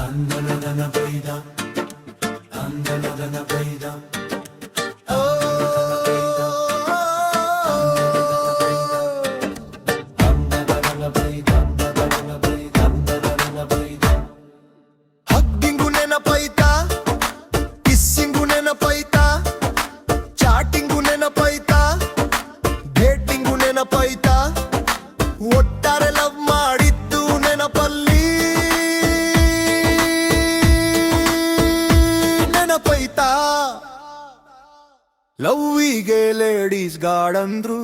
ಅಂದನದನ ಬೈದ ಅಂದನದನ ಬೈದ ಒಟ್ಟಾರೆ ಲವ್ ಮಾಡಿದ್ದು ನೆನಪಲ್ಲಿ ನೆನಪೈತಾ ಲವ್ವಿಗೆ ಲೇಡೀಸ್ ಗಾರ್ಡಂದ್ರು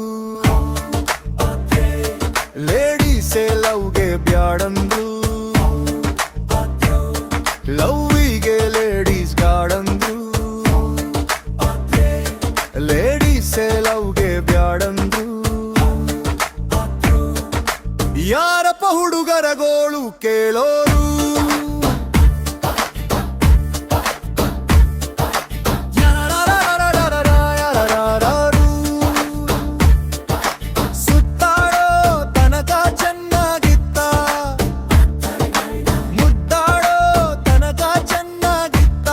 ಲೇಡೀಸೇ ಲವ್ಗೆ ಬ್ಯಾಡಂದ್ರು ಲವ್ವಿಗೆ ಲೇಡೀಸ್ ಗಾರ್ಡಂದ್ರು ಲೇಡೀಸೇ ಲವ್ಗೆ ಬ್ಯಾಡಂದ್ರು ಯಾರಪ್ಪ ಹುಡುಗರ ಗೋಳು ಕೇಳೋರು ಸುತ್ತಾಡೋ ತನಕ ಚೆನ್ನಾಗಿತ್ತ ಮುದ್ದಾಡೋ ತನಕ ಚೆನ್ನಾಗಿತ್ತ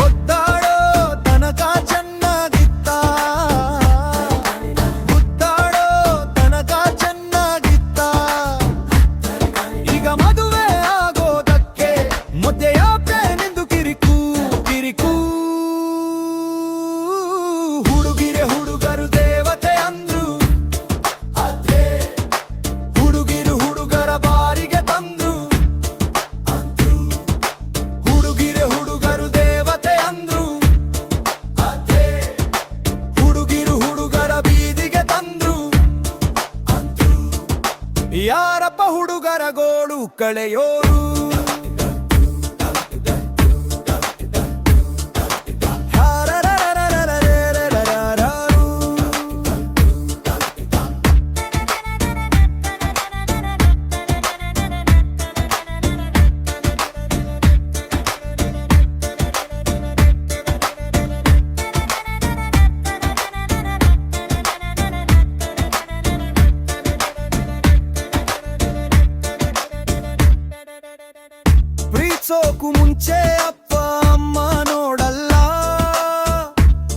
ಒದ್ದಾಡೋ ತನಕ ಚೆನ್ನಾಗಿತ್ತ ಮುದ್ದಾಡೋ ತನಕ ಚೆನ್ನಾಗಿತ್ತ ಈಗ ಮದುವೆ ಆಗೋದಕ್ಕೆ ಮುದ್ದೆಯಾಪೆ ನಿಂದು ಕಿರಿಕು ಕಿರಿಕು ಹುಡುಗಿರೆ ಹುಡುಗರು ದೇವತೆ ಅಂದ್ರು ಹುಡುಗಿರು ಹುಡುಗರ ಬಾರಿಗೆ ತಂದ್ರು ಹುಡುಗಿರೆ ಹುಡುಗರು ದೇವತೆ ಅಂದ್ರು ಹುಡುಗಿರು ಹುಡುಗರ ಬೀದಿಗೆ ತಂದ್ರು ಯಾರಪ್ಪ ಹುಡುಗರ ಗೋಳು ಕಳೆಯೋರು ಪ್ರೀತ್ಸೋಕು ಮುಂಚೆ ಅಪ್ಪ ಅಮ್ಮ ನೋಡಲ್ಲ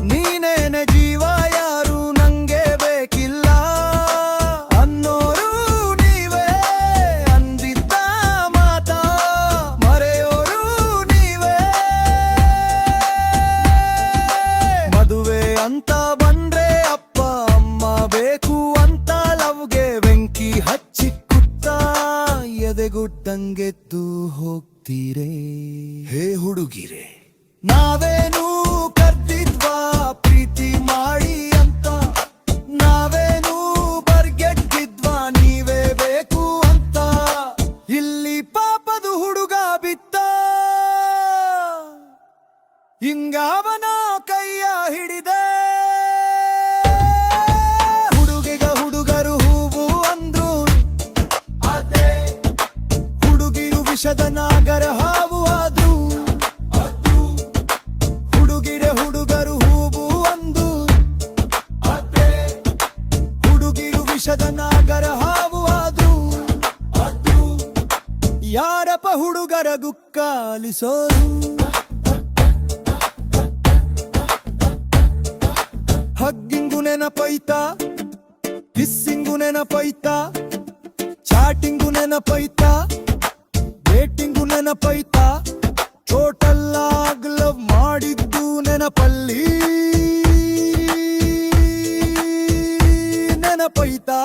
ನೀನೇನೆ ಜೀವ ಯಾರು ನಂಗೆ ಬೇಕಿಲ್ಲ ಅನ್ನೋರು ನೀವೇ ಅಂದಿದ್ದ ಮಾತ ಮರೆಯೋರು ನೀವೇ ಮದುವೆ ಅಂತ ಬಂದ್ರೆ ಅಪ್ಪ ಅಮ್ಮ ಬೇಕು ಅಂತ ಲವ್ಗೆ ಬೆಂಕಿ ಹಚ್ಚಿ ಕುತ್ತ ಎದೆಗುಟ್ಟಂಗೆದ್ದು ಹೋಗ್ತೀರೇ ಹೇ ಹುಡುಗಿರೆ ನಾವೇನು ಕರ್ದಿದ್ವಾ ಪ್ರೀತಿ ಮಾಡಿ ಅಂತ ನಾವೇನು ಬರ್ಗೆಟ್ಟಿದ್ವಾ ನೀವೇ ಬೇಕು ಅಂತ ಇಲ್ಲಿ ಪಾಪದು ಹುಡುಗ ಬಿತ್ತ ಹಿಂಗಾವನ ಕೈಯ ಹಿಡಿದೆ ಹುಡುಗಿಗ ಹುಡುಗರು ಹೂವು ಅಂದ್ರು ಹುಡುಗಿರು ವಿಷದ ನಾಗರ ಹಾವು ಆದ್ರು ಹುಡುಗಿರೆ ಹುಡುಗರು ಹೂವು ಅಂದು ಹುಡುಗಿರು ವಿಷದ ನಾಗರ ಹಾವು ಆದ್ರು ಯಾರಪ್ಪ ಹುಡುಗರ ದುಃಖ ಆಲಿಸೋರು ಹಗ್ಗಿಂಗು ನೆನಪೈತಾ ಕಿಸ್ಸಿಂಗು ನೆನಪೈತಾ ಚಾಟಿಂಗು ನೆನಪೈತಾ ಡೇಟಿಂಗು ನೆನಪೈತಾ ಟೋಟಲ್ ಆಗ್ ಲವ್ ಮಾಡಿದ್ದು ನೆನಪಲ್ಲಿ ನೆನಪೈತಾ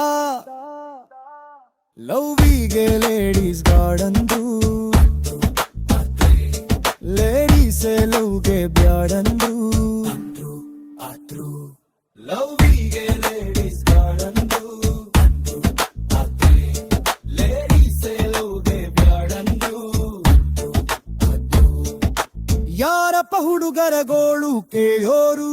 ಲವ್ವಿಗೆ ಲೇಡೀಸ್ ಗಾರ್ಡಂದ್ರು ಲೇಡೀಸೇ ಲವ್ಗೆ ಬ್ಯಾಡಂದ್ರು ಲವ್ವಿಗೆ ಲೇಡೀಸ್ ಗಾರ್ಡಂದ್ರು ಲೇಡೀಸೇ ಲವ್ಗೆ ಬ್ಯಾಡಂದ್ರು ಯಾರಪ್ಪ ಹುಡುಗರ ಗೋಳು ಕೇಳೋರು